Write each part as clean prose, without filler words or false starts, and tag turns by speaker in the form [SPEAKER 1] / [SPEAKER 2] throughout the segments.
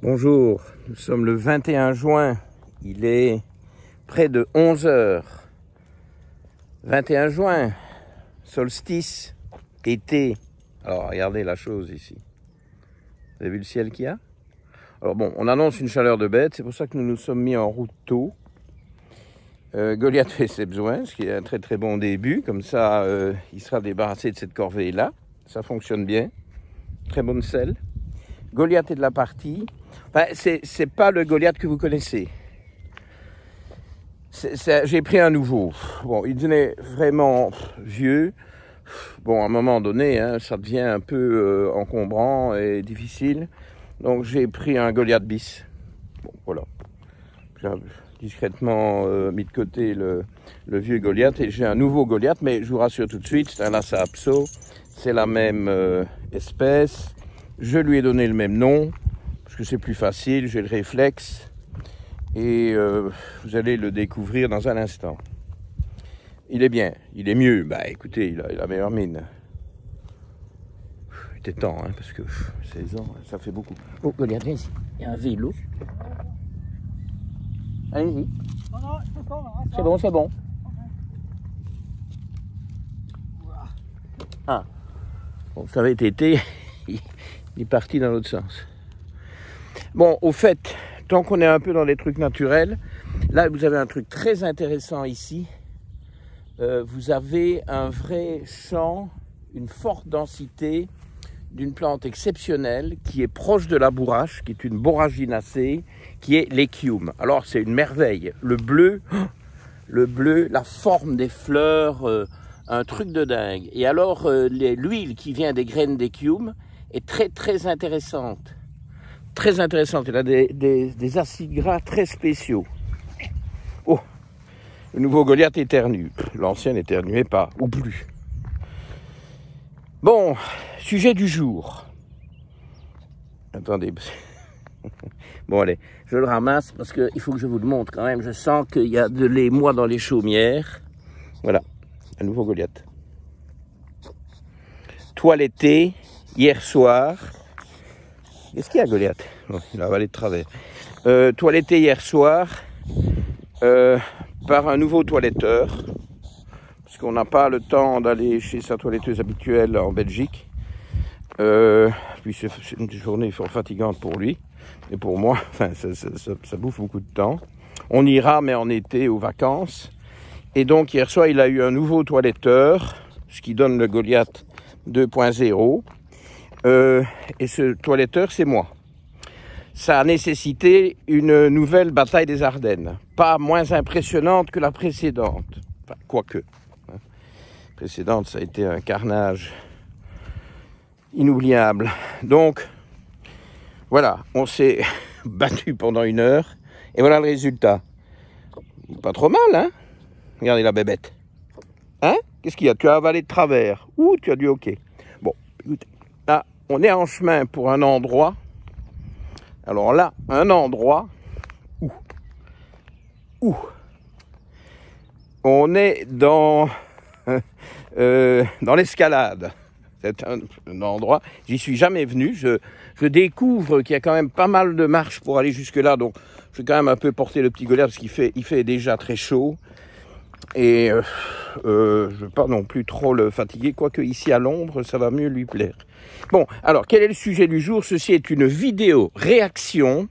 [SPEAKER 1] Bonjour, nous sommes le 21 juin, il est près de 11 heures. 21 juin, solstice, été. Alors regardez la chose ici. Vous avez vu le ciel qu'il y a? Alors bon, on annonce une chaleur de bête, c'est pour ça que nous nous sommes mis en route tôt. Goliath fait ses besoins, ce qui est un très très bon début, comme ça il sera débarrassé de cette corvée-là. Ça fonctionne bien, très bonne selle. Goliath est de la partie. Enfin, c'est pas le Goliath que vous connaissez. J'ai pris un nouveau. Bon, il devenait vraiment vieux. Bon, à un moment donné, hein, ça devient un peu encombrant et difficile. Donc, j'ai pris un Goliath bis. Bon, voilà. J'ai discrètement mis de côté le vieux Goliath et j'ai un nouveau Goliath, mais je vous rassure tout de suite, c'est un Lhasa Apso. C'est la même espèce. Je lui ai donné le même nom. Parce que c'est plus facile, j'ai le réflexe et vous allez le découvrir dans un instant. Il est bien, il est mieux. Bah écoutez, il a la meilleure mine. Il était temps, hein, parce que 16 ans, ça fait beaucoup. Oh, Goliath, viens ici, il y a un vélo. Allez-y. C'est bon, c'est bon. Ah, bon, ça avait été, il est parti dans l'autre sens. Bon, au fait, tant qu'on est un peu dans les trucs naturels, là, vous avez un truc très intéressant ici. Vous avez un vrai champ, une forte densité d'une plante exceptionnelle qui est proche de la bourrache, qui est une Boraginacée, qui est l'échium. Alors, c'est une merveille. Le bleu, la forme des fleurs, un truc de dingue. Et alors, l'huile qui vient des graines d'échium est très, très intéressante. Très intéressante, il a des acides gras très spéciaux. Oh, le nouveau Goliath éternue. L'ancien n'éternuait pas, ou plus. Bon, sujet du jour. Attendez. Bon, allez, je le ramasse parce qu'il faut que je vous le montre quand même. Je sens qu'il y a de l'émoi dans les chaumières. Voilà, un nouveau Goliath. Toiletté, hier soir. Qu'est-ce qu'il y a, Goliath? Oh, il a avalé de travers. Toiletté hier soir par un nouveau toiletteur, parce qu'on n'a pas le temps d'aller chez sa toiletteuse habituelle en Belgique. Puis c'est une journée fort fatigante pour lui et pour moi. Enfin, ça bouffe beaucoup de temps. On ira, mais en été, aux vacances. Et donc, hier soir, il a eu un nouveau toiletteur, ce qui donne le Goliath 2.0. Et ce toiletteur, c'est moi. Ça a nécessité une nouvelle bataille des Ardennes, pas moins impressionnante que la précédente, enfin, quoique. La précédente, ça a été un carnage inoubliable. Donc, voilà, on s'est battu pendant 1 heure, et voilà le résultat. Pas trop mal, hein? Regardez la bébête. Hein? Qu'est-ce qu'il y a? Tu as avalé de travers, ou tu as du hockey. Bon, écoutez. Là, on est en chemin pour un endroit. Alors là, un endroit où on est dans l'escalade. C'est un endroit, j'y suis jamais venu. Je découvre qu'il y a quand même pas mal de marches pour aller jusque-là. Donc, je vais quand même un peu porter le petit Goliath parce qu'il fait déjà très chaud. Et je ne veux pas non plus trop le fatiguer, quoique ici à l'ombre, ça va mieux lui plaire. Bon, alors, quel est le sujet du jour? Ceci est une vidéo réaction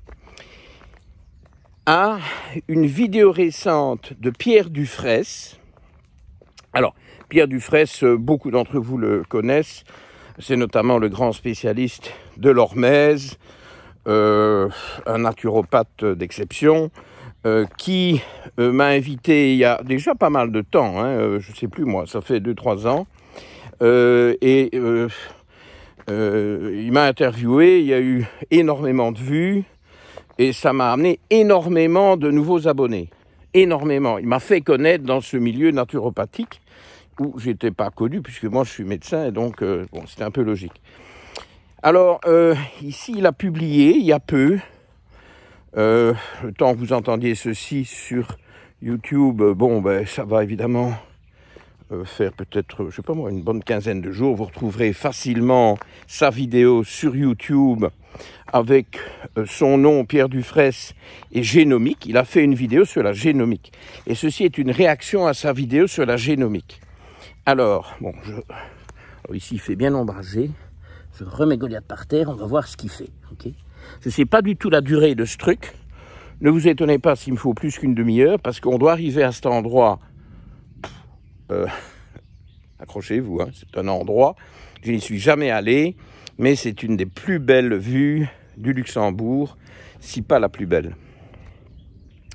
[SPEAKER 1] à une vidéo récente de Pierre Dufraisse. Alors, Pierre Dufraisse, beaucoup d'entre vous le connaissent. C'est notamment le grand spécialiste de l'hormèse, un naturopathe d'exception, qui m'a invité il y a déjà pas mal de temps, hein, je ne sais plus moi, ça fait 2-3 ans, il m'a interviewé, il y a eu énormément de vues, et ça m'a amené énormément de nouveaux abonnés, énormément. Il m'a fait connaître dans ce milieu naturopathique, où j'étais pas connu, puisque moi je suis médecin, et donc bon, c'était un peu logique. Alors, ici, il a publié, il y a peu, le temps que vous entendiez ceci sur YouTube, bon, ben, ça va évidemment faire peut-être, je sais pas moi, une bonne quinzaine de jours. Vous retrouverez facilement sa vidéo sur YouTube avec son nom, Pierre Dufraisse, et génomique. Il a fait une vidéo sur la génomique. Et ceci est une réaction à sa vidéo sur la génomique. Alors, bon, ici il fait bien embrasé. Je remets Goliath par terre, on va voir ce qu'il fait. Okay, je ne sais pas du tout la durée de ce truc. Ne vous étonnez pas s'il me faut plus qu'une demi-heure, parce qu'on doit arriver à cet endroit. Accrochez-vous, hein, c'est un endroit, je n'y suis jamais allé, mais c'est une des plus belles vues du Luxembourg, si pas la plus belle.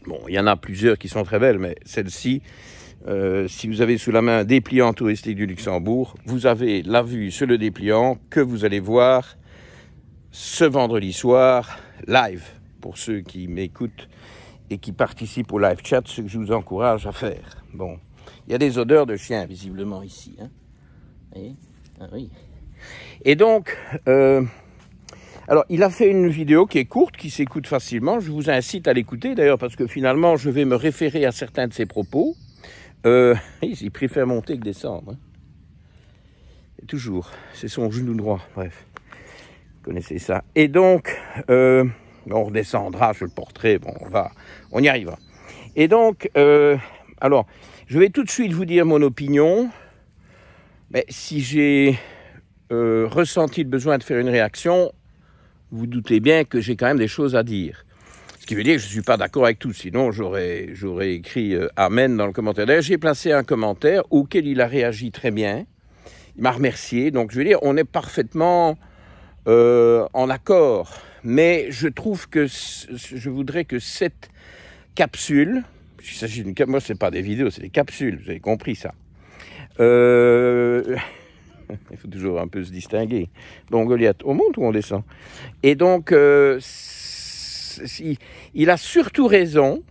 [SPEAKER 1] Bon, il y en a plusieurs qui sont très belles, mais celle-ci, si vous avez sous la main un dépliant touristique du Luxembourg, vous avez la vue sur le dépliant que vous allez voir ce vendredi soir, live, pour ceux qui m'écoutent et qui participent au live chat, ce que je vous encourage à faire. Bon, il y a des odeurs de chien, visiblement, ici. Hein. Vous voyez ? Ah oui. Et donc, alors, il a fait une vidéo qui est courte, qui s'écoute facilement. Je vous incite à l'écouter, d'ailleurs, parce que finalement, je vais me référer à certains de ses propos. Il préfère monter que descendre. Hein. Et toujours, c'est son genou droit, bref. Vous connaissez ça. Et donc, on redescendra, je le porterai, bon, on y arrivera. Et donc, alors, je vais tout de suite vous dire mon opinion. Mais si j'ai ressenti le besoin de faire une réaction, vous doutez bien que j'ai quand même des choses à dire. Ce qui veut dire que je ne suis pas d'accord avec tout, sinon j'aurais écrit Amen dans le commentaire. D'ailleurs, j'ai placé un commentaire auquel il a réagi très bien. Il m'a remercié, donc je veux dire, on est parfaitement en accord. Mais je trouve que je voudrais que cette capsule, il s'agit d'une moi c'est pas des vidéos, c'est des capsules, vous avez compris ça. Il faut toujours un peu se distinguer. Donc Goliath, on monte ou on descend? Et donc, il a surtout raison.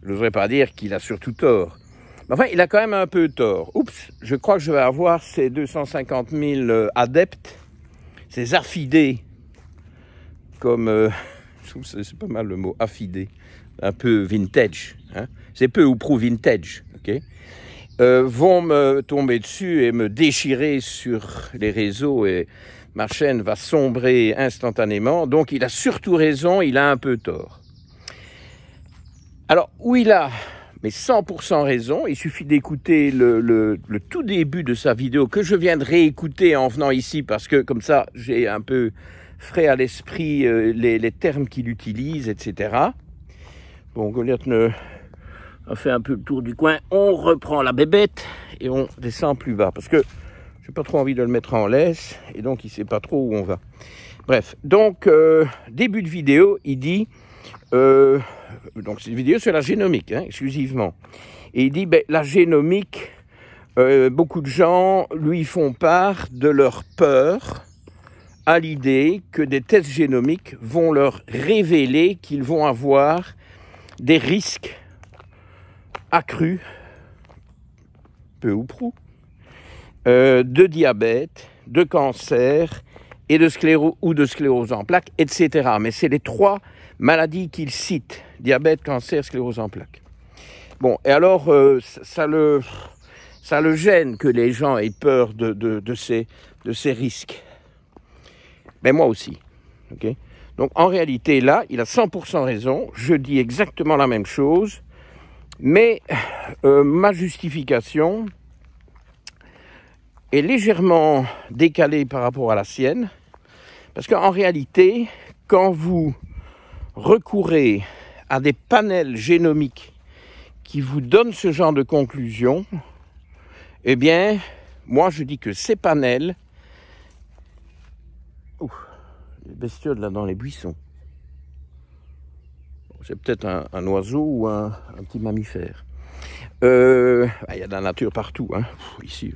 [SPEAKER 1] Je n'oserais pas dire qu'il a surtout tort. Mais enfin, il a quand même un peu tort. Oups, je crois que je vais avoir ces 250 000 adeptes, ces affidés, comme, je trouve que c'est pas mal le mot, affidé, un peu vintage. Hein? C'est peu ou prou vintage, ok? Vont me tomber dessus et me déchirer sur les réseaux et ma chaîne va sombrer instantanément. Donc il a surtout raison, il a un peu tort. Alors, où il a, mais 100% raison, il suffit d'écouter le tout début de sa vidéo que je viens de réécouter en venant ici parce que comme ça, j'ai un peu frais à l'esprit les termes qu'il utilise, etc. Bon, Goliath on fait un peu le tour du coin, on reprend la bébête et on descend plus bas. Parce que j'ai pas trop envie de le mettre en laisse et donc il sait pas trop où on va. Bref, donc début de vidéo, il dit, donc c'est une vidéo sur la génomique, hein, exclusivement. Et il dit, la génomique, beaucoup de gens lui font part de leur peur à l'idée que des tests génomiques vont leur révéler qu'ils vont avoir des risques accru, peu ou prou, de diabète, de cancer et de sclérose en plaques, etc. Mais c'est les trois maladies qu'il cite, diabète, cancer, sclérose en plaques. Bon, et alors, ça le gêne que les gens aient peur de ces risques. Mais moi aussi, ok? Donc, en réalité, là, il a 100% raison, je dis exactement la même chose. Mais ma justification est légèrement décalée par rapport à la sienne, parce qu'en réalité, quand vous recourez à des panels génomiques qui vous donnent ce genre de conclusion, eh bien, moi je dis que ces panels... Ouh, les bestioles là dans les buissons. C'est peut-être un oiseau ou un petit mammifère. Il y a de la nature partout. Hein. Ici,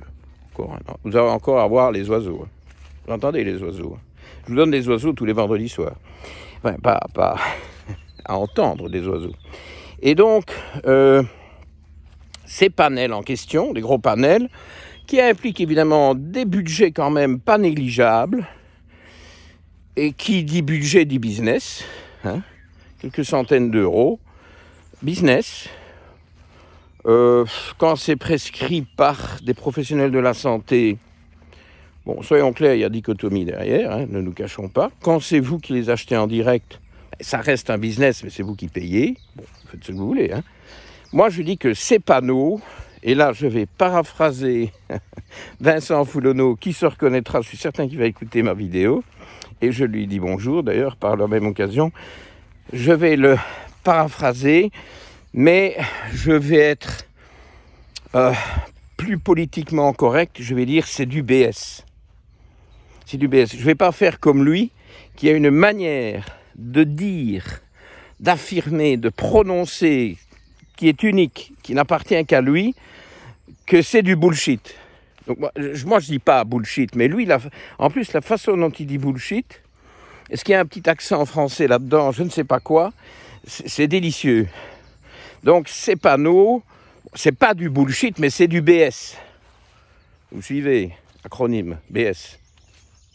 [SPEAKER 1] encore, vous allez encore à voir les oiseaux. Hein. Vous entendez les oiseaux. Hein. Je vous donne des oiseaux tous les vendredis soirs. Enfin, pas à entendre des oiseaux. Et donc, ces panels en question, des gros panels, qui impliquent évidemment des budgets quand même pas négligeables, et qui dit budget dit business, hein. Quelques centaines d'euros, business, quand c'est prescrit par des professionnels de la santé, Bon, soyons clairs, il y a dichotomie derrière, hein, ne nous cachons pas. Quand c'est vous qui les achetez en direct, ça reste un business, mais c'est vous qui payez. Bon, faites ce que vous voulez. Hein. Moi, je dis que ces panneaux, et là, je vais paraphraser Vincent Foulonneau, qui se reconnaîtra, je suis certain qu'il va écouter ma vidéo, et je lui dis bonjour, d'ailleurs, par la même occasion. Je vais le paraphraser, mais je vais être plus politiquement correct, je vais dire c'est du BS. C'est du BS. Je ne vais pas faire comme lui, qui a une manière de dire, d'affirmer, de prononcer, qui est unique, qui n'appartient qu'à lui, que c'est du bullshit. Donc moi je dis pas bullshit, mais lui, en plus, la façon dont il dit bullshit, est-ce qu'il y a un petit accent français là-dedans, je ne sais pas quoi, c'est délicieux. Donc ces panneaux, c'est pas du bullshit, mais c'est du BS. Vous suivez, acronyme, BS.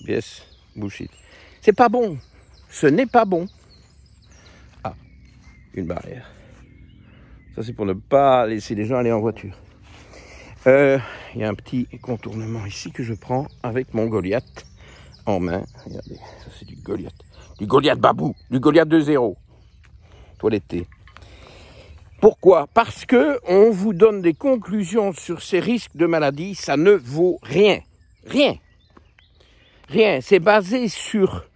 [SPEAKER 1] BS, bullshit. C'est pas bon. Ce n'est pas bon. Ah, une barrière. Ça, c'est pour ne pas laisser les gens aller en voiture. Il y a un petit contournement ici que je prends avec mon Goliath en main. Regardez, ça c'est du Goliath. Du Goliath Babou, du Goliath 2.0. Toiletté. Pourquoi? Parce que on vous donne des conclusions sur ces risques de maladie, ça ne vaut rien. Rien. Rien. C'est basé sur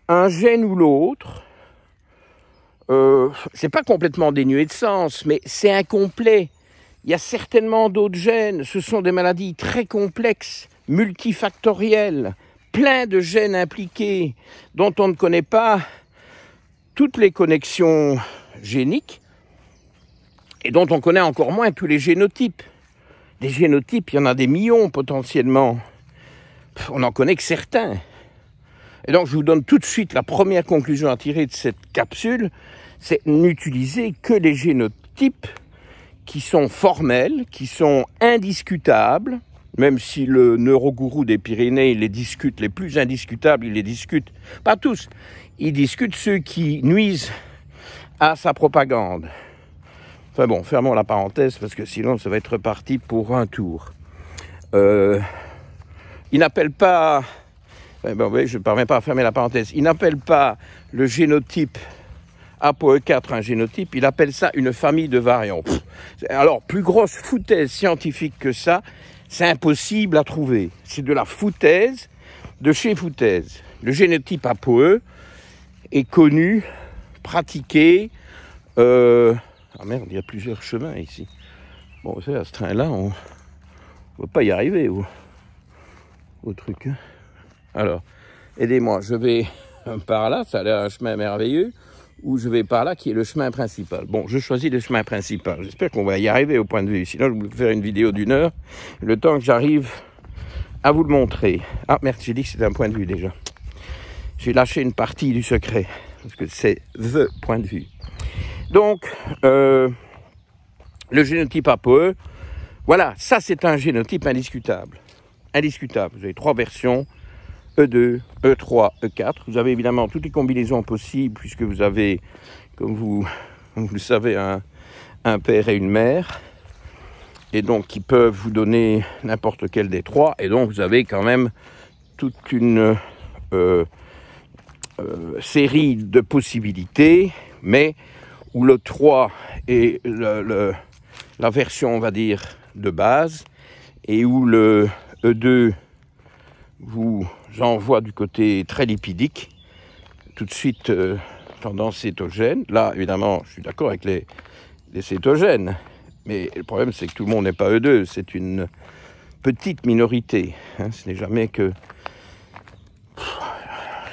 [SPEAKER 1] un gène ou l'autre. C'est pas complètement dénué de sens, mais c'est incomplet. Il y a certainement d'autres gènes. Ce sont des maladies très complexes, multifactorielles, plein de gènes impliqués, dont on ne connaît pas toutes les connexions géniques, et dont on connaît encore moins tous les génotypes. Des génotypes, il y en a des millions potentiellement. On n'en connaît que certains. Et donc je vous donne tout de suite la première conclusion à tirer de cette capsule, c'est n'utiliser que les génotypes qui sont formels, qui sont indiscutables, même si le neurogourou des Pyrénées, il les discute, les plus indiscutables, il les discute, pas tous, il discute ceux qui nuisent à sa propagande. Enfin bon, fermons la parenthèse, parce que sinon ça va être reparti pour un tour. Il n'appelle pas... Bon, oui, je ne parviens pas à fermer la parenthèse. Il n'appelle pas le génotype ApoE4 un génotype, il appelle ça une famille de variants. Alors, plus grosse foutaise scientifique que ça, c'est impossible à trouver. C'est de la foutaise de chez foutaise. Le génotype ApoE est connu, pratiqué. Ah merde, il y a plusieurs chemins ici. Bon, c'est à ce train-là, on ne va pas y arriver au truc. Hein. Alors, aidez-moi, je vais par là, ça a l'air un chemin merveilleux, ou je vais par là, qui est le chemin principal. Bon, je choisis le chemin principal. J'espère qu'on va y arriver au point de vue. Sinon, je vais vous faire une vidéo d'1 heure, le temps que j'arrive à vous le montrer. Ah, merde, j'ai dit que c'était un point de vue déjà. J'ai lâché une partie du secret, parce que c'est the point de vue. Donc, le génotype ApoE, voilà, ça c'est un génotype indiscutable. Indiscutable. Vous avez 3 versions. E2, E3, E4. Vous avez évidemment toutes les combinaisons possibles puisque vous avez, comme vous le savez, un père et une mère. Et donc, qui peuvent vous donner n'importe lequel des 3. Et donc, vous avez quand même toute une série de possibilités, mais où le 3 est la version, on va dire, de base, et où le E2 vous envoie du côté très lipidique, tout de suite tendance cétogène. Là, évidemment, je suis d'accord avec les cétogènes, mais le problème, c'est que tout le monde n'est pas E2, c'est une petite minorité. Hein, ce n'est jamais que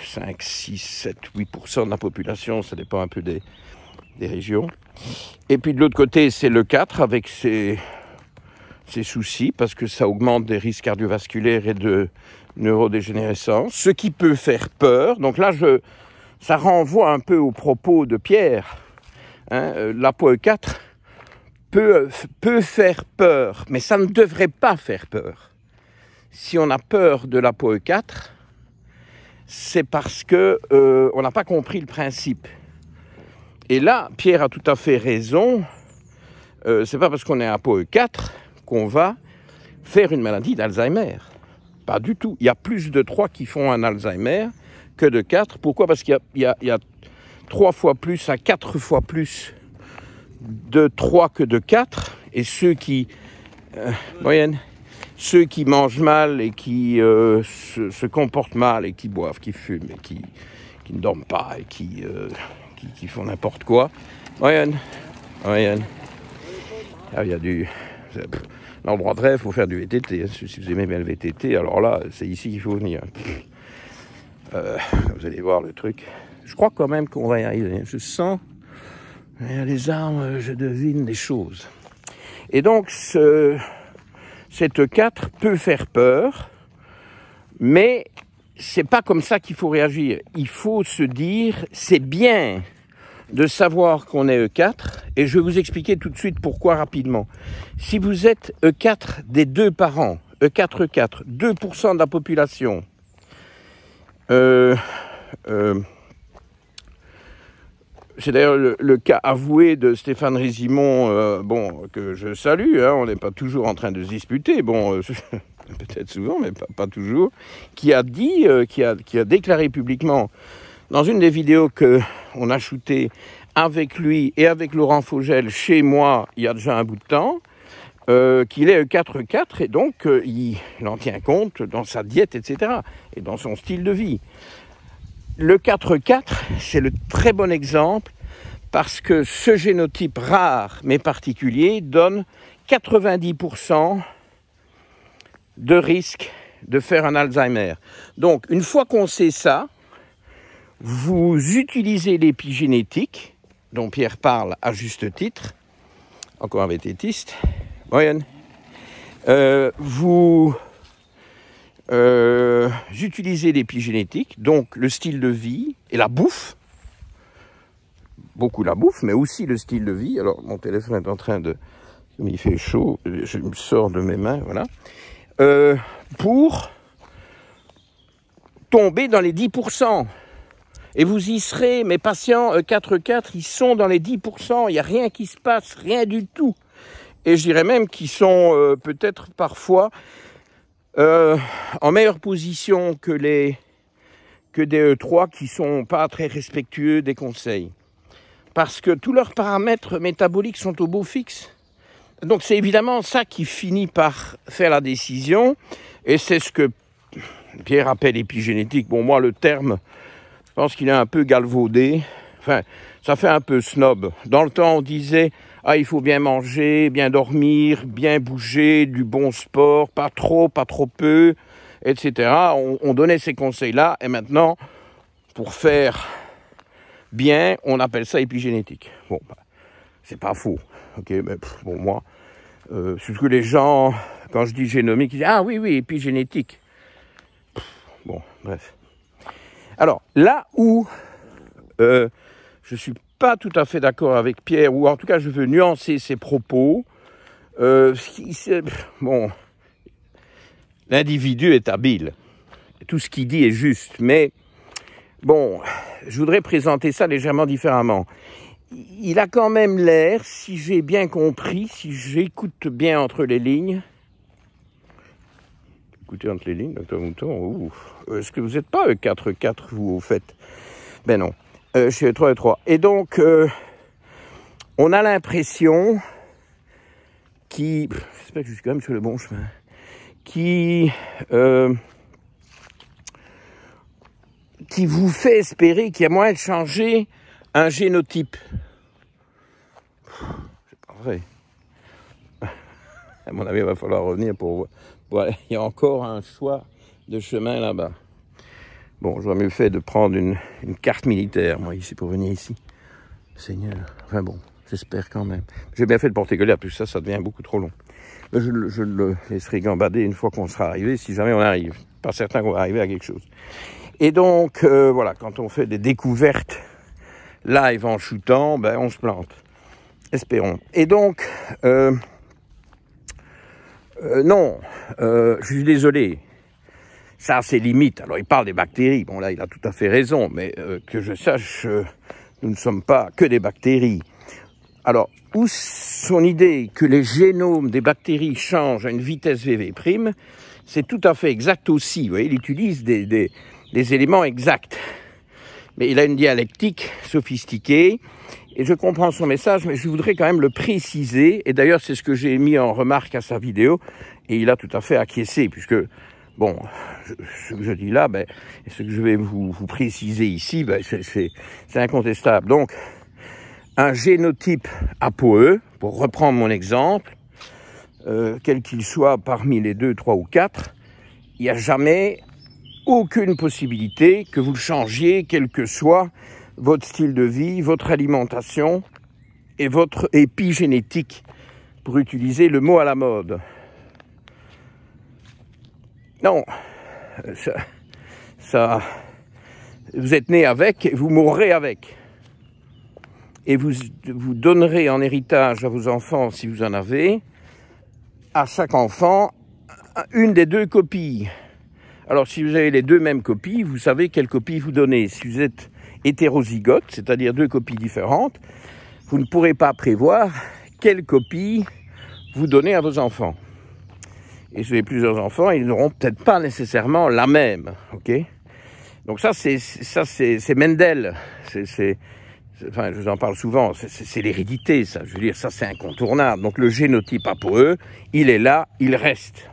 [SPEAKER 1] 5, 6, 7, 8% de la population, ça dépend un peu des régions. Et puis de l'autre côté, c'est le 4 avec ses soucis, parce que ça augmente des risques cardiovasculaires et de neurodégénérescence, ce qui peut faire peur. Donc là, ça renvoie un peu aux propos de Pierre. Hein, l'ApoE4 peut faire peur, mais ça ne devrait pas faire peur. Si on a peur de l'ApoE4, c'est parce que on n'a pas compris le principe. Et là, Pierre a tout à fait raison. C'est pas parce qu'on est ApoE4 qu'on va faire une maladie d'Alzheimer. Pas du tout. Il y a plus de 3 qui font un Alzheimer que de 4. Pourquoi? Parce qu'il y a 3 fois plus à 4 fois plus de 3 que de 4. Et ceux qui... ceux qui mangent mal et qui se comportent mal et qui boivent, qui fument et qui ne dorment pas et qui font n'importe quoi. Moyenne. Ah, il y a du... L'endroit de rêve, il faut faire du VTT. Hein. Si vous aimez bien le VTT, alors là, c'est ici qu'il faut venir. Vous allez voir le truc. Je crois quand même qu'on va y arriver. Je sens les armes, je devine des choses. Et donc, cette 4 peut faire peur, mais c'est pas comme ça qu'il faut réagir. Il faut se dire, c'est bien de savoir qu'on est E4, et je vais vous expliquer tout de suite pourquoi rapidement. Si vous êtes E4 des 2 parents, E4, 2% de la population, c'est d'ailleurs le cas avoué de Stéphane Résimond, que je salue, hein, on n'est pas toujours en train de se disputer, peut-être souvent, mais pas toujours, qui a dit, qui a déclaré publiquement dans une des vidéos qu'on a shootées avec lui et avec Laurent Fogel chez moi il y a déjà un bout de temps, qu'il est 4-4 et donc il en tient compte dans sa diète, etc. et dans son style de vie. Le 4-4, c'est le très bon exemple parce que ce génotype rare mais particulier donne 90% de risque de faire un Alzheimer. Donc, une fois qu'on sait ça, vous utilisez l'épigénétique, dont Pierre parle à juste titre, encore un vététiste, moyenne. Vous utilisez l'épigénétique, donc le style de vie et la bouffe, beaucoup la bouffe, mais aussi le style de vie. Alors, mon téléphone est en train de... il fait chaud, je me sors de mes mains, voilà. Pour tomber dans les 10%. Et vous y serez, mes patients 4-4, ils sont dans les 10%, il n'y a rien qui se passe, rien du tout. Et je dirais même qu'ils sont peut-être parfois en meilleure position que des E3 qui ne sont pas très respectueux des conseils. Parce que tous leurs paramètres métaboliques sont au beau fixe. Donc c'est évidemment ça qui finit par faire la décision, et c'est ce que Pierre appelle épigénétique. Bon, moi le terme, je pense qu'il est un peu galvaudé, enfin ça fait un peu snob. Dans le temps on disait, il faut bien manger, bien dormir, bien bouger, du bon sport, pas trop peu, etc. On donnait ces conseils-là, et maintenant, pour faire bien, on appelle ça épigénétique. Bon, c'est pas faux. Ok, mais bon, moi, c'est ce que les gens, quand je dis génomique, ils disent, ah oui, épigénétique. Bon, bref. Alors, là où je suis pas tout à fait d'accord avec Pierre, ou en tout cas, je veux nuancer ses propos, bon, l'individu est habile. Tout ce qu'il dit est juste, mais bon, je voudrais présenter ça légèrement différemment. Il a quand même l'air, si j'ai bien compris, si j'écoute bien entre les lignes, écoutez entre les lignes, docteur Mouton, est-ce que vous n'êtes pas 4-4, vous, au fait? Ben non, je suis 3-3. Et donc, on a l'impression j'espère que je suis quand même sur le bon chemin, qui vous fait espérer qu'il y a moyen de changer un génotype. C'est pas vrai. À mon avis, il va falloir revenir pour voir. Il y a encore un choix de chemin là-bas. Bon, j'aurais mieux fait de prendre une carte militaire, moi, ici, pour venir ici. Seigneur. Enfin bon, j'espère quand même. J'ai bien fait de porter collier, plus ça devient beaucoup trop long. Mais je le laisserai gambader une fois qu'on sera arrivé, si jamais on arrive. Pas certain qu'on va arriver à quelque chose. Et donc, voilà, quand on fait des découvertes live en shootant, ben on se plante. Espérons. Et donc, non, je suis désolé. Ça, c'est limite. Alors, il parle des bactéries. Bon, là, il a tout à fait raison. Mais que je sache, nous ne sommes pas que des bactéries. Alors, où son idée que les génomes des bactéries changent à une vitesse VV', c'est tout à fait exact aussi. Vous voyez, il utilise des éléments exacts. Mais il a une dialectique sophistiquée. Et je comprends son message, mais je voudrais quand même le préciser. Et d'ailleurs, c'est ce que j'ai mis en remarque à sa vidéo. Et il a tout à fait acquiescé, puisque, bon, ce que je dis là, ben, et ce que je vais vous préciser ici, ben, c'est incontestable. Donc, un génotype ApoE, pour reprendre mon exemple, quel qu'il soit parmi les 2, 3 ou 4, il n'y a jamais aucune possibilité que vous le changiez, quel que soit votre style de vie, votre alimentation et votre épigénétique, pour utiliser le mot à la mode. Non, ça, vous êtes né avec et vous mourrez avec. Et vous donnerez en héritage à vos enfants, si vous en avez, à chaque enfant, une des 2 copies. Alors, si vous avez les 2 mêmes copies, vous savez quelle copie vous donnez. Si vous êtes hétérozygote, c'est-à-dire 2 copies différentes, vous ne pourrez pas prévoir quelle copie vous donnez à vos enfants. Et si vous avez plusieurs enfants, ils n'auront peut-être pas nécessairement la même, ok? Donc ça, c'est Mendel. Enfin, je vous en parle souvent. C'est l'hérédité, ça. Je veux dire, ça, c'est incontournable. Donc le génotype ApoE, il est là, il reste.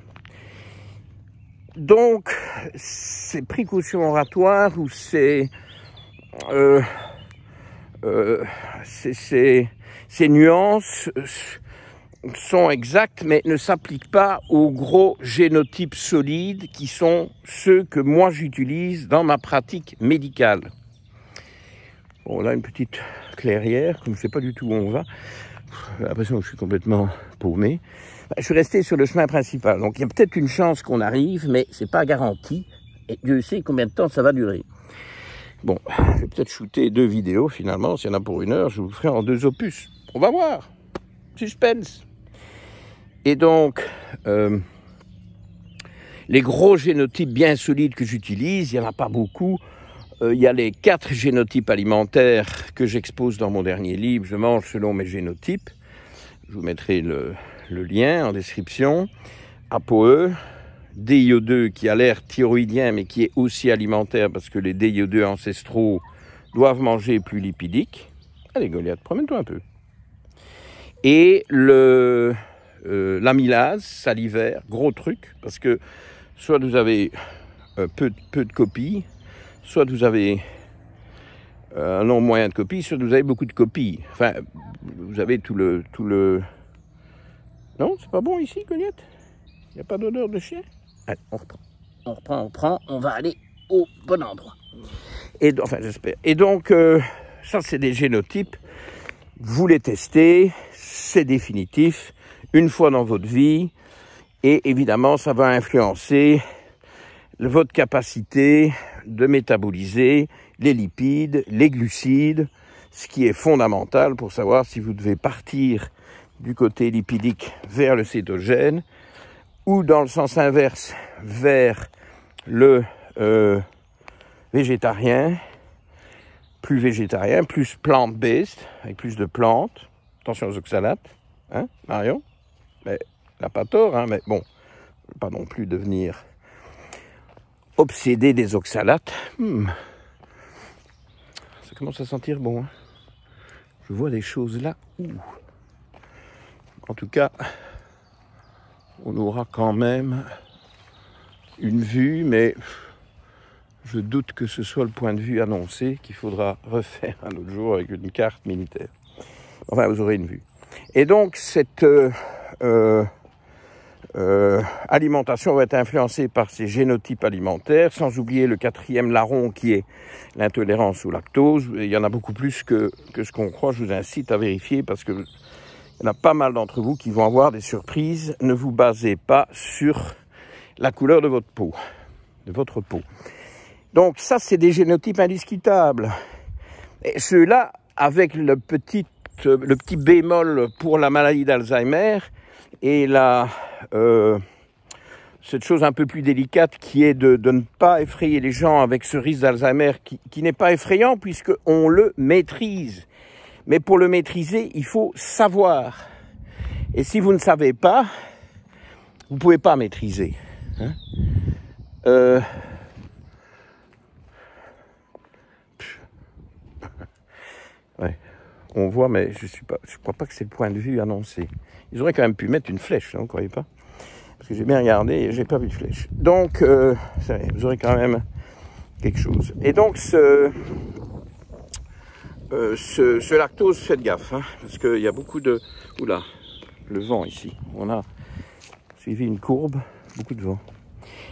[SPEAKER 1] Donc, ces précautions oratoires ou ces nuances sont exactes, mais ne s'appliquent pas aux gros génotypes solides qui sont ceux que moi j'utilise dans ma pratique médicale. Bon, là, une petite clairière, comme je ne sais pas du tout où on va. J'ai l'impression que je suis complètement paumé. Je suis resté sur le chemin principal. Donc, il y a peut-être une chance qu'on arrive, mais c'est pas garanti. Et Dieu sait combien de temps ça va durer. Bon, je vais peut-être shooter 2 vidéos, finalement. S'il y en a pour 1 heure, je vous le ferai en 2 opus. On va voir. Suspense. Et donc, les gros génotypes bien solides que j'utilise, il n'y en a pas beaucoup. Il y a les 4 génotypes alimentaires que j'expose dans mon dernier livre. Je mange selon mes génotypes. Je vous mettrai le lien en description. ApoE, DIO2 qui a l'air thyroïdien mais qui est aussi alimentaire parce que les DIO2 ancestraux doivent manger plus lipidique. Allez Goliath, promène-toi un peu. Et l'amylase salivaire, gros truc, parce que soit vous avez peu de copies, soit vous avez un nombre moyen de copies, soit vous avez beaucoup de copies. Enfin, vous avez tout le... Non, c'est pas bon ici, Goliath? Il n'y a pas d'odeur de chien? Allez, on reprend, on va aller au bon endroit. Et, enfin, j'espère. Et donc, ça, c'est des génotypes. Vous les testez, c'est définitif, une fois dans votre vie. Et évidemment, ça va influencer votre capacité de métaboliser les lipides, les glucides, ce qui est fondamental pour savoir si vous devez partir du côté lipidique vers le cétogène ou dans le sens inverse vers le végétarien, plus plant-based, avec plus de plantes. Attention aux oxalates, hein, Marion? Mais elle n'a pas tort, hein, mais bon, pas non plus devenir obsédé des oxalates. Ça commence à sentir bon. Hein. Je vois des choses là. En tout cas, on aura quand même une vue, mais je doute que ce soit le point de vue annoncé qu'il faudra refaire un autre jour avec une carte militaire. Enfin, vous aurez une vue. Et donc, cette alimentation va être influencée par ces génotypes alimentaires, sans oublier le 4e larron qui est l'intolérance au lactose. Il y en a beaucoup plus que ce qu'on croit. Je vous incite à vérifier parce que il y en a pas mal d'entre vous qui vont avoir des surprises. Ne vous basez pas sur la couleur de votre peau. Donc ça, c'est des génotypes indiscutables. Et ceux-là, avec le petit bémol pour la maladie d'Alzheimer et cette chose un peu plus délicate qui est de ne pas effrayer les gens avec ce risque d'Alzheimer qui n'est pas effrayant puisqu'on le maîtrise. Mais pour le maîtriser, il faut savoir. Et si vous ne savez pas, vous ne pouvez pas maîtriser. Hein. Ouais. On voit, mais je crois pas que c'est le point de vue annoncé. Ils auraient quand même pu mettre une flèche, hein, vous ne croyez pas? Parce que j'ai bien regardé et j'ai pas vu de flèche. Donc, vous aurez quand même quelque chose. Et donc, ce lactose, faites gaffe, hein, parce qu'il y a beaucoup de... Oula, le vent ici. On a suivi une courbe, beaucoup de vent.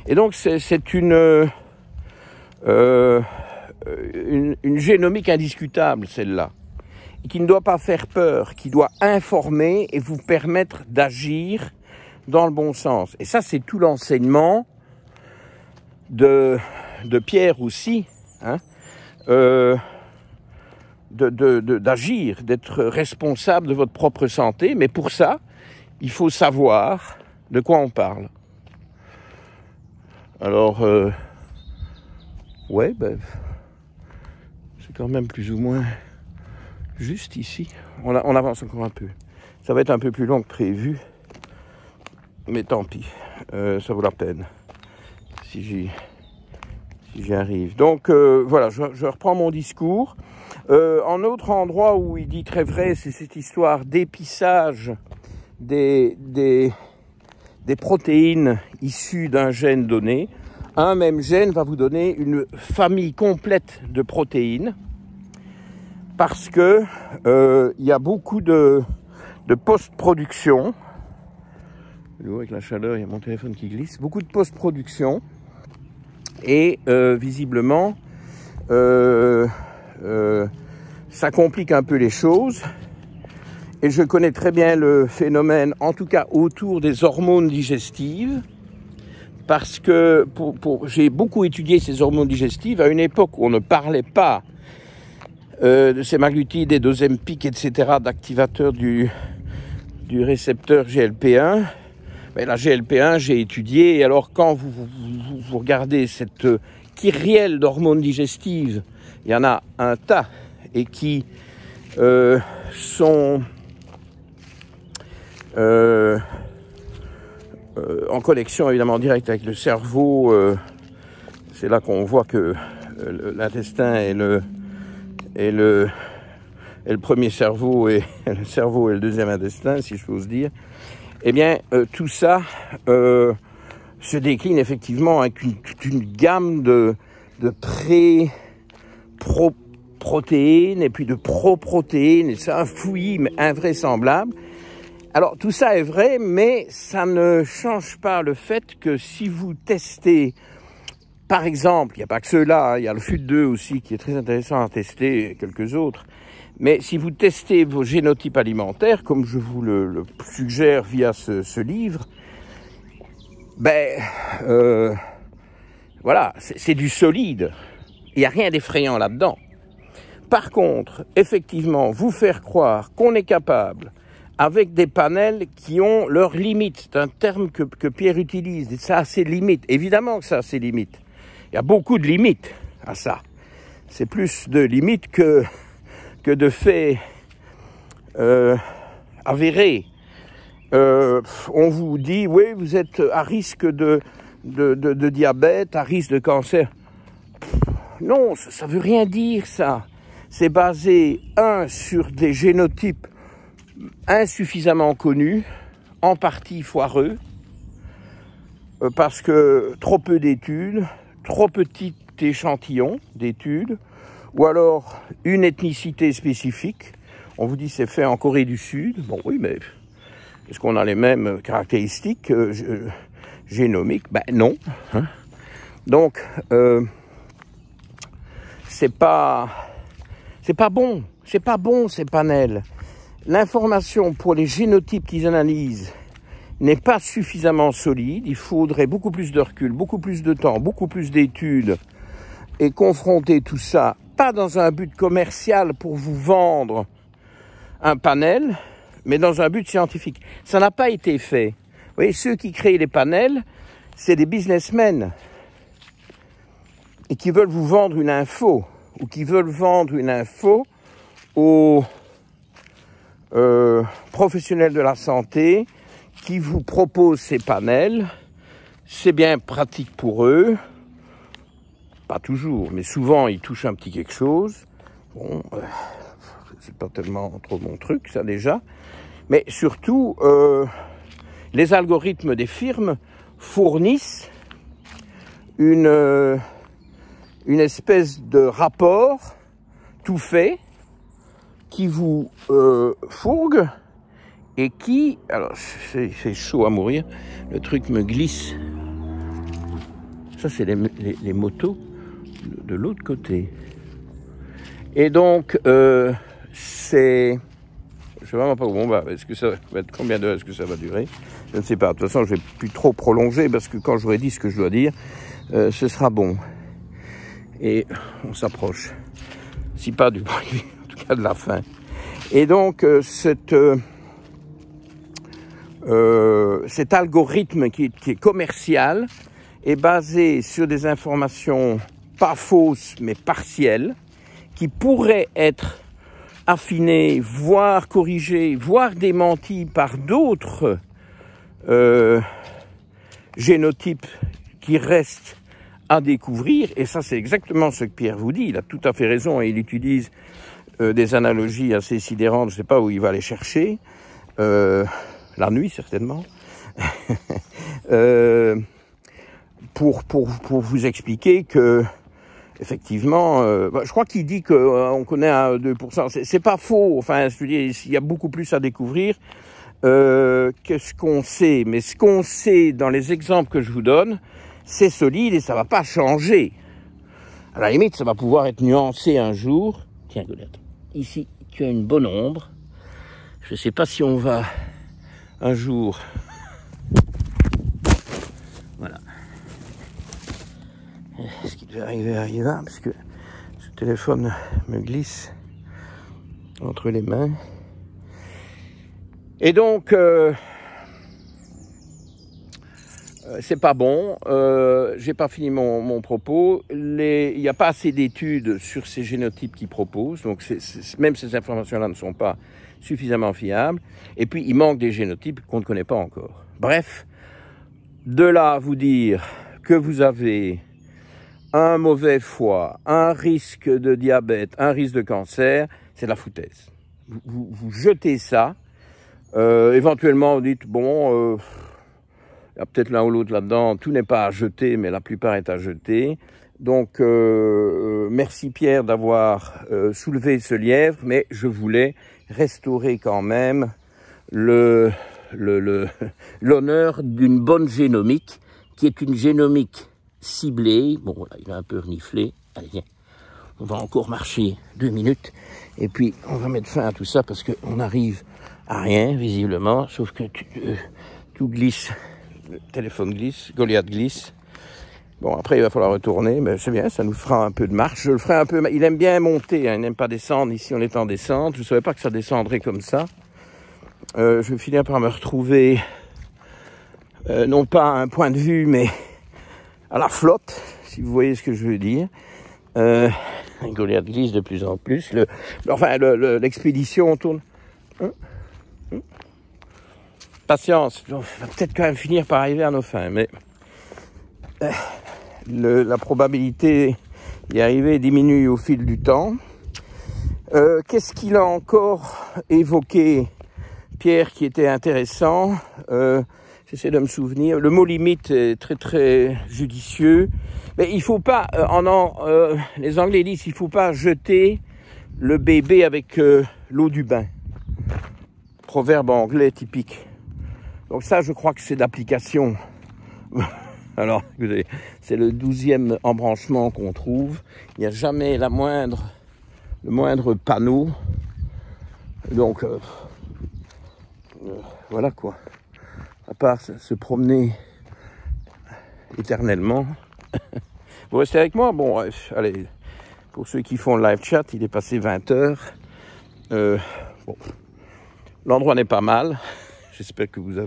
[SPEAKER 1] Et donc, c'est une génomique indiscutable, celle-là, qui ne doit pas faire peur, qui doit informer et vous permettre d'agir dans le bon sens. Et ça, c'est tout l'enseignement de Pierre aussi, hein, d'agir, d'être responsable de votre propre santé. Mais pour ça, il faut savoir de quoi on parle. Alors, ouais, ben, c'est quand même plus ou moins juste ici. On avance encore un peu. Ça va être un peu plus long que prévu. Mais tant pis, ça vaut la peine si j'y arrive. Donc voilà, je reprends mon discours. Un autre endroit où il dit très vrai, c'est cette histoire d'épissage des protéines issues d'un gène donné. Un même gène va vous donner une famille complète de protéines parce que il y a beaucoup de post-production. Avec la chaleur, il y a mon téléphone qui glisse. Beaucoup de post-production et visiblement ça complique un peu les choses. Et je connais très bien le phénomène, en tout cas autour des hormones digestives, parce que j'ai beaucoup étudié ces hormones digestives à une époque où on ne parlait pas de sémaglutide et d'ozempic, etc., d'activateurs du récepteur GLP-1. Mais la GLP-1, j'ai étudié, et alors quand vous regardez cette kyrielle d'hormones digestives, il y en a un tas, et qui sont en connexion évidemment directe avec le cerveau. C'est là qu'on voit que l'intestin est le premier cerveau, et le cerveau est le deuxième intestin, si je peux dire. Eh bien, tout ça se décline effectivement avec une gamme de protéines et puis de proprotéines, et c'est un fouillis invraisemblable. Alors, tout ça est vrai, mais ça ne change pas le fait que si vous testez, par exemple, il n'y a pas que ceux-là, hein, il y a le FUT2 aussi qui est très intéressant à tester, et quelques autres. Mais si vous testez vos génotypes alimentaires, comme je vous le suggère via ce livre, ben voilà, c'est du solide. Il n'y a rien d'effrayant là-dedans. Par contre, effectivement, vous faire croire qu'on est capable, avec des panels qui ont leurs limites, c'est un terme que Pierre utilise, et ça a ses limites. Évidemment que ça a ses limites. Il y a beaucoup de limites à ça. C'est plus de limites que de faits avérés. On vous dit, oui, vous êtes à risque de diabète, à risque de cancer. Non, ça veut rien dire, ça. C'est basé, sur des génotypes insuffisamment connus, en partie foireux, parce que trop peu d'études, trop petit échantillon d'études, ou alors une ethnicité spécifique. On vous dit c'est fait en Corée du Sud. Bon oui, mais est-ce qu'on a les mêmes caractéristiques génomiques? Ben non. Hein. Donc c'est pas bon. C'est pas bon ces panels. L'information pour les génotypes qu'ils analysent n'est pas suffisamment solide. Il faudrait beaucoup plus de recul, beaucoup plus de temps, beaucoup plus d'études, et confronter tout ça, pas dans un but commercial pour vous vendre un panel, mais dans un but scientifique. Ça n'a pas été fait. Vous voyez, ceux qui créent les panels, c'est des businessmen, et qui veulent vous vendre une info, ou qui veulent vendre une info aux professionnels de la santé qui vous proposent ces panels C'est bien pratique pour eux. Pas toujours, mais souvent, ils touchent un petit quelque chose. Bon, c'est pas tellement trop mon truc, ça, déjà. Mais surtout, les algorithmes des firmes fournissent une espèce de rapport tout fait qui vous fourgue et qui... Alors, c'est chaud à mourir. Le truc me glisse. Ça, c'est les motos de l'autre côté. Et donc, c'est... Je sais vraiment pas où on va. Est-ce que ça va être combien d'heures? Est-ce que ça va durer? Je ne sais pas. De toute façon, je vais plus trop prolonger parce que quand j'aurai dit ce que je dois dire, ce sera bon. Et on s'approche. Si pas du point de vue, en tout cas de la fin. Et donc, cet algorithme qui est commercial est basé sur des informations pas fausses, mais partielles, qui pourraient être affinées, voire corrigées, voire démenties par d'autres génotypes qui restent à découvrir. Et ça, c'est exactement ce que Pierre vous dit. Il a tout à fait raison et il utilise des analogies assez sidérantes. Je ne sais pas où il va les chercher. La nuit, certainement. Pour vous expliquer que effectivement, je crois qu'il dit qu'on connaît à 2%. C'est pas faux. Enfin, je veux dire, il y a beaucoup plus à découvrir que ce qu'on sait. Mais ce qu'on sait dans les exemples que je vous donne, c'est solide et ça va pas changer. À la limite, ça va pouvoir être nuancé un jour. Tiens, Goliath, ici, tu as une bonne ombre. Je sais pas si on va un jour... Voilà. Ce qui devait arriver arriva, parce que ce téléphone me glisse entre les mains. Et donc, c'est pas bon. J'ai pas fini mon propos. Il n'y a pas assez d'études sur ces génotypes qu'ils proposent. Donc, même ces informations-là ne sont pas suffisamment fiables. Et puis, il manque des génotypes qu'on ne connaît pas encore. Bref, de là à vous dire que vous avez un mauvais foie, un risque de diabète, un risque de cancer, c'est de la foutaise. Vous jetez ça. Éventuellement, vous dites, bon, il y a peut-être l'un ou l'autre là-dedans. Tout n'est pas à jeter, mais la plupart est à jeter. Donc, merci Pierre d'avoir soulevé ce lièvre, mais je voulais restaurer quand même l'honneur d'une bonne génomique, qui est une génomique ciblée. Bon, voilà, il a un peu reniflé. Allez, viens. On va encore marcher 2 minutes. Et puis, on va mettre fin à tout ça parce qu'on arrive à rien, visiblement. Sauf que tout glisse. Le téléphone glisse. Goliath glisse. Bon, après, il va falloir retourner. Mais c'est bien, ça nous fera un peu de marche. Je le ferai un peu... Il aime bien monter, hein, il n'aime pas descendre. Ici, on est en descente. Je ne savais pas que ça descendrait comme ça. Je vais finir par me retrouver... non pas à un point de vue, mais à la flotte, si vous voyez ce que je veux dire. Goliath glisse de plus en plus. L'expédition tourne. Patience, on va peut-être quand même finir par arriver à nos fins, mais la probabilité d'y arriver diminue au fil du temps. Qu'est-ce qu'il a encore évoqué, Pierre, qui était intéressant? J'essaie de me souvenir. Le mot limite est très très judicieux. Mais il faut pas, les Anglais disent, il faut pas jeter le bébé avec l'eau du bain. Proverbe anglais typique. Donc ça, je crois que c'est d'application. Alors, écoutez, c'est le 12e embranchement qu'on trouve. Il n'y a jamais le moindre panneau. Donc, voilà quoi. À part se promener éternellement. Vous restez avec moi? Bon, allez, pour ceux qui font le live chat, il est passé 20 heures. Bon, l'endroit n'est pas mal. J'espère que vous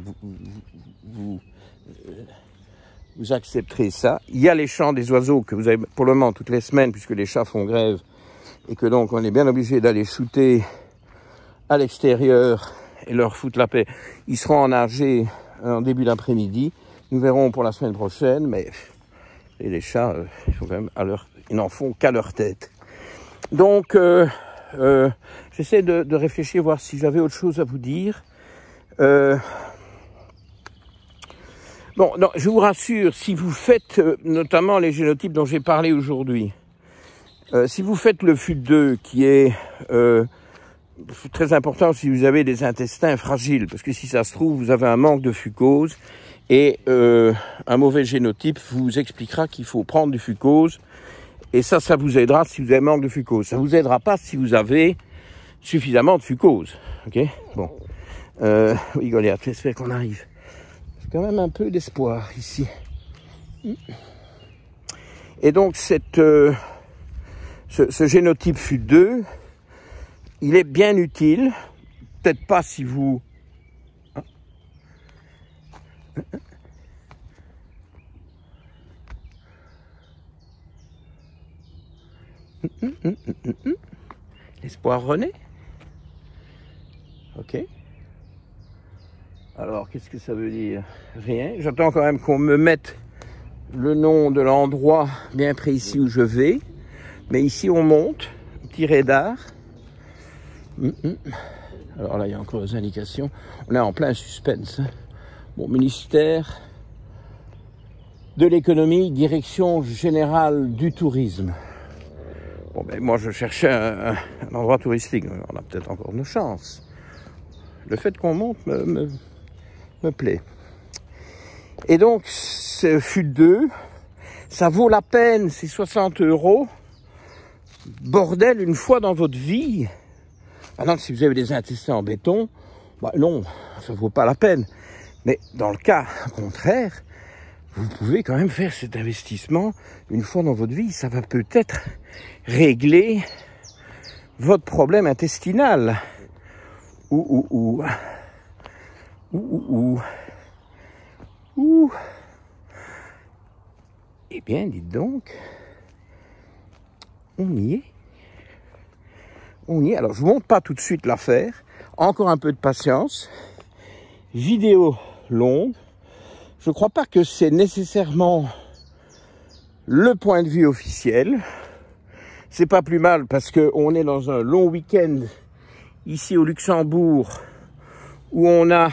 [SPEAKER 1] accepterez ça. Il y a les chants des oiseaux que vous avez pour le moment toutes les semaines, puisque les chats font grève, et que donc on est bien obligé d'aller shooter à l'extérieur et leur foutre la paix. Ils seront en nager en début d'après-midi. Nous verrons pour la semaine prochaine, mais et les chats, ils sont quand même ils n'en font qu'à leur tête. Donc, j'essaie de réfléchir, voir si j'avais autre chose à vous dire. Bon, non, je vous rassure, si vous faites notamment les génotypes dont j'ai parlé aujourd'hui, si vous faites le FUT2 qui est très important si vous avez des intestins fragiles, parce que si ça se trouve, vous avez un manque de fucose et un mauvais génotype vous expliquera qu'il faut prendre du fucose et ça vous aidera si vous avez un manque de fucose. Ça vous aidera pas si vous avez suffisamment de fucose. Ok, bon. Oui, Goliath, j'espère qu'on arrive. J'ai quand même un peu d'espoir ici. Et donc, ce génotype FUT2, il est bien utile. Peut-être pas si vous... L'espoir renaît. Ok. Alors, qu'est-ce que ça veut dire? Rien. J'attends quand même qu'on me mette le nom de l'endroit bien précis où je vais. Mais ici, on monte. Un petit radar. Alors là, il y a encore des indications. On est en plein suspense. Bon, ministère de l'économie, direction générale du tourisme. Bon, ben moi, je cherchais un endroit touristique. On a peut-être encore nos chances. Le fait qu'on monte me plaît. Et donc, ce FUT2, ça vaut la peine, c'est 60 €. Bordel, une fois dans votre vie. Maintenant, si vous avez des intestins en béton, bah non, ça vaut pas la peine. Mais dans le cas contraire, vous pouvez quand même faire cet investissement une fois dans votre vie. Ça va peut-être régler votre problème intestinal. Ou. Eh bien, dites donc, on y est. On y est. Alors, je vous montre pas tout de suite l'affaire. Encore un peu de patience. Vidéo longue. Je ne crois pas que c'est nécessairement le point de vue officiel. C'est pas plus mal parce qu'on est dans un long week-end ici au Luxembourg où on a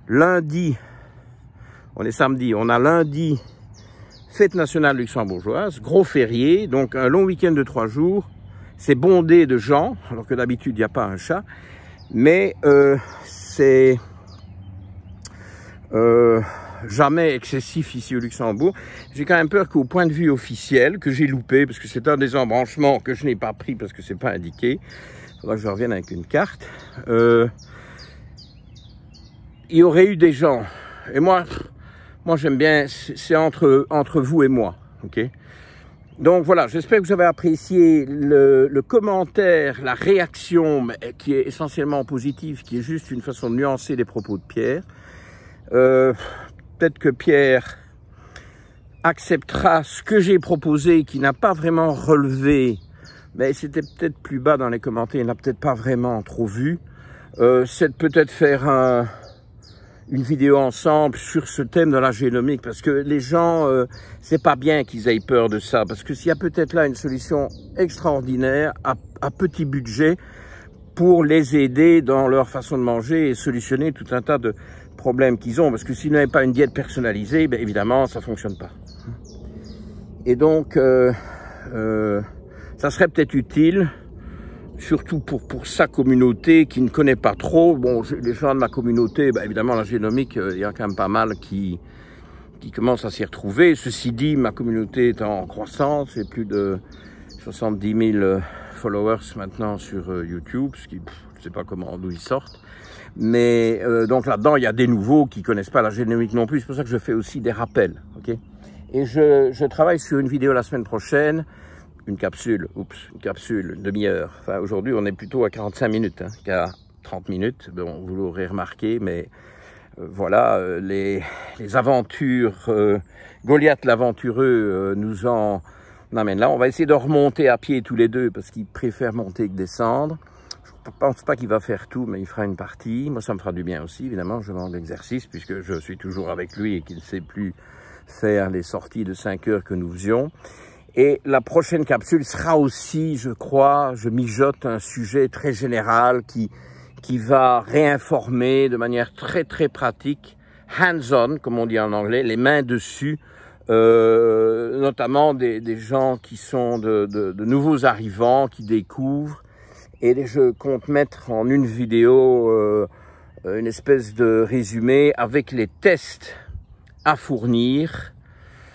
[SPEAKER 1] lundi, on est samedi, on a lundi fête nationale luxembourgeoise, gros férié, donc un long week-end de 3 jours. C'est bondé de gens, alors que d'habitude il n'y a pas un chat, mais c'est jamais excessif ici au Luxembourg. J'ai quand même peur qu'au point de vue officiel, que j'ai loupé, parce que c'est un des embranchements que je n'ai pas pris parce que c'est pas indiqué, il faudra que je revienne avec une carte, il y aurait eu des gens, et moi j'aime bien, c'est entre vous et moi, ok? Donc voilà, j'espère que vous avez apprécié le commentaire, la réaction, mais qui est essentiellement positive, qui est juste une façon de nuancer les propos de Pierre. Peut-être que Pierre acceptera ce que j'ai proposé, qui n'a pas vraiment relevé, mais c'était peut-être plus bas dans les commentaires, il n'a peut-être pas vraiment trop vu. C'est peut-être faire une vidéo ensemble sur ce thème de la génomique, parce que les gens, c'est pas bien qu'ils aient peur de ça, parce que s'il y a peut-être là une solution extraordinaire à petit budget pour les aider dans leur façon de manger et solutionner tout un tas de problèmes qu'ils ont, parce que s'ils n'avaient pas une diète personnalisée, ben évidemment ça fonctionne pas. Et donc ça serait peut-être utile, surtout pour sa communauté qui ne connaît pas trop. Bon, les gens de ma communauté, ben évidemment la génomique, il y a quand même pas mal qui commencent à s'y retrouver. Ceci dit, ma communauté est en croissance, c'est plus de 70 000 followers maintenant sur YouTube, ce qui, je sais pas d'où ils sortent. Mais donc là-dedans, il y a des nouveaux qui connaissent pas la génomique non plus. C'est pour ça que je fais aussi des rappels, ok? Et je travaille sur une vidéo la semaine prochaine, une capsule, une demi-heure. Enfin, aujourd'hui, on est plutôt à 45 minutes, hein, qu'à 30 minutes. Bon, vous l'aurez remarqué, mais voilà, les aventures, Goliath l'aventureux nous en amène là. On va essayer de remonter à pied tous les deux, parce qu'il préfère monter que descendre. Je ne pense pas qu'il va faire tout, mais il fera une partie. Moi, ça me fera du bien aussi, évidemment. Je manque d'exercice puisque je suis toujours avec lui et qu'il ne sait plus faire les sorties de 5 heures que nous faisions. Et la prochaine capsule sera aussi, je crois, je mijote un sujet très général qui va réinformer de manière très très pratique, hands-on, comme on dit en anglais, les mains dessus, notamment des gens qui sont de nouveaux arrivants, qui découvrent. Et je compte mettre en une vidéo une espèce de résumé avec les tests à fournir.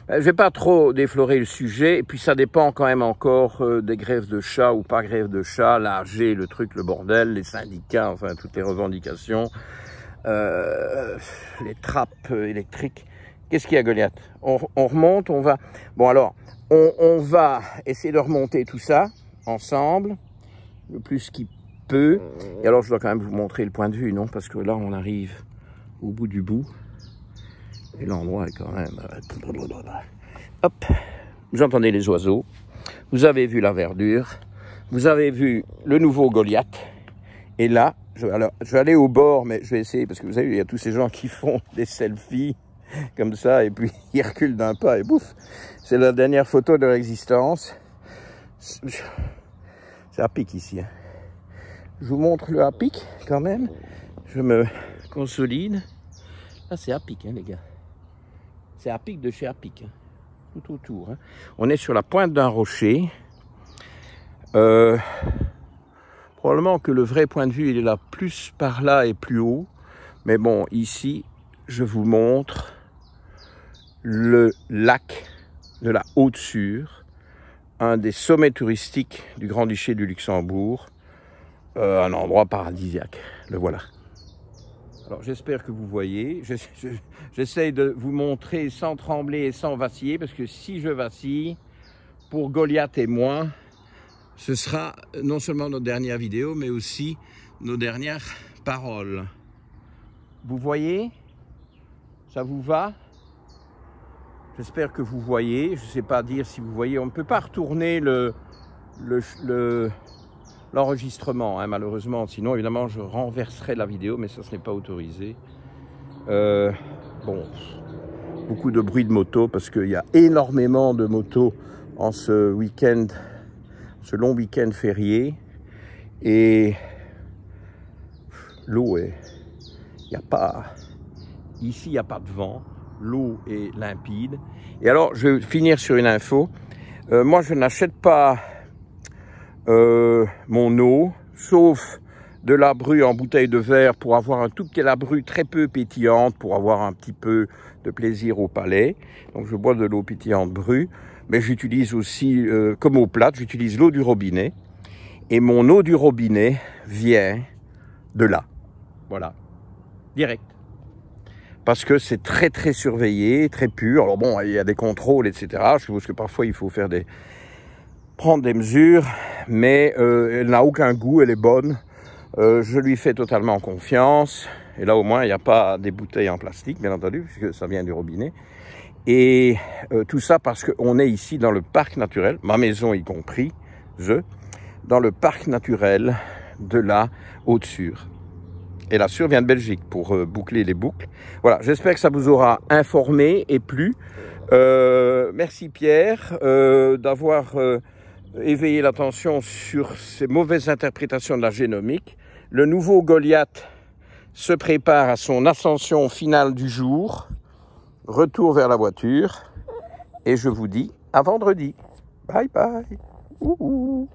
[SPEAKER 1] Je vais pas trop déflorer le sujet, et puis ça dépend quand même encore des grèves de chats ou pas grèves de chats, l'AG, le truc, le bordel, les syndicats, enfin toutes les revendications, les trappes électriques. Qu'est-ce qu'il y a, Goliath? On remonte, on va... Bon alors, on va essayer de remonter tout ça ensemble, le plus qu'il peut. Et alors je dois quand même vous montrer le point de vue, non? Parce que là on arrive au bout du bout. Et l'endroit est quand même... Hop, vous entendez les oiseaux, vous avez vu la verdure, vous avez vu le nouveau Goliath. Et là, je vais aller au bord, mais je vais essayer, parce que vous avez vu, il y a tous ces gens qui font des selfies comme ça, et puis ils reculent d'un pas, et bouf, c'est la dernière photo de l'existence. C'est à pic ici. Hein. Je vous montre le à pic quand même, je me consolide. Là, c'est à pic, hein, les gars. C'est à pic de chez Apic, hein. Tout autour. Hein. On est sur la pointe d'un rocher. Probablement que le vrai point de vue, il est là plus par là et plus haut. Mais bon, ici, je vous montre le lac de la Haute-Sûre, un des sommets touristiques du Grand-Duché du Luxembourg. Un endroit paradisiaque. Le voilà. Alors j'espère que vous voyez, j'essaye de vous montrer sans trembler et sans vaciller, parce que si je vacille, pour Goliath et moi, ce sera non seulement notre dernière vidéo, mais aussi nos dernières paroles. Vous voyez? Ça vous va? J'espère que vous voyez, je ne sais pas dire si vous voyez, on ne peut pas retourner l'enregistrement, hein, malheureusement, sinon évidemment je renverserai la vidéo, mais ça ce n'est pas autorisé. Bon, beaucoup de bruit de moto parce qu'il y a énormément de motos en ce week-end, ce long week-end férié, et l'eau est, il n'y a pas, ici il n'y a pas de vent, l'eau est limpide. Et alors je vais finir sur une info, moi je n'achète pas mon eau, sauf de la bru en bouteille de verre pour avoir un tout petit la bru très peu pétillante, pour avoir un petit peu de plaisir au palais. Donc je bois de l'eau pétillante bru, mais j'utilise aussi, comme eau plate, j'utilise l'eau du robinet. Et mon eau du robinet vient de là, voilà, direct. Parce que c'est très très surveillé, très pur. Alors bon, il y a des contrôles, etc. Je suppose que parfois il faut faire prendre des mesures, mais elle n'a aucun goût, elle est bonne. Je lui fais totalement confiance. Et là, au moins, il n'y a pas des bouteilles en plastique, bien entendu, puisque ça vient du robinet. Et tout ça parce qu'on est ici dans le parc naturel, ma maison y compris, dans le parc naturel de la Haute-Sûre. Et la Sûre vient de Belgique, pour boucler les boucles. Voilà, j'espère que ça vous aura informé et plu. Merci Pierre d'avoir éveillé l'attention sur ces mauvaises interprétations de la génomique. Le nouveau Goliath se prépare à son ascension finale du jour. Retour vers la voiture. Et je vous dis à vendredi. Bye bye. Ouhou.